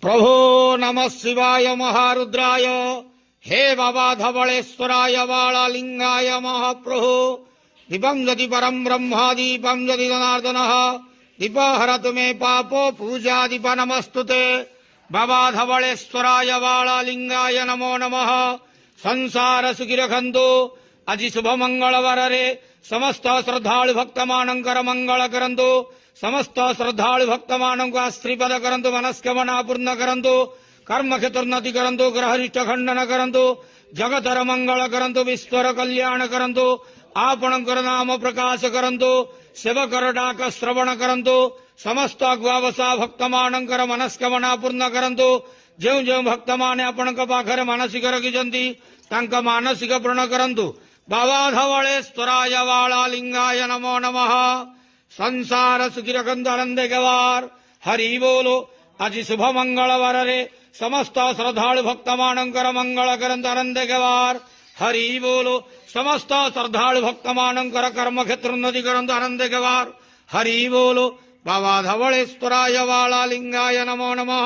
प्रभो नमः शिवाय महारुद्राय हे बाबा धवलेश्वराय बालालिंगाय महाप्रभो दीपं यदि परम ब्रह्मा दीपं यदि जनार्दनः दीपहरतु मे पापो पूजा दीप नमस्तुते बाबा धवलेश्वराय बालालिंगाय नमो नमः संसार सुखी रखंतु आज शुभ मंगलवार रे समस्त श्रद्धालु भक्त मानंकर मंगल करंतु समस्त श्रद्धालु भक्त मानक श्रीपद करंतु मनस्कामना पूर्ण करंतु कर्म क्षेत्रोन्नति करंतु ग्रहरिष्ट खंडन करंतु जगतर मंगल करंतु विश्वर कल्याण करंतु आपणकर नाम प्रकाश करंतु सेवकर डाक श्रवण करंतु समस्त अग्वावसा भक्त मानकर मनस्कामना पूर्ण करंतु जो जो भक्त माने आपणक पाखरे मानसिक रखिछंती तांका मानसिक पूर्ण करंतु बाबा धवलेश्वराय बालालिंगाय नमो नमः संसार सुखी रखंतु आनंदे गवार हरि बोलो आज शुभ मंगलवार रे समस्त श्रद्धालु भक्त मानंकर मंगल करंतु आनंदे गवार हरि बोलो समस्त श्रद्धालु भक्त मानंकर कर्म क्षेत्रोन्नति करंतु आनंदे गवार हरि बोलो बाबा धवलेश्वराय बालालिंगाय नमो नमः।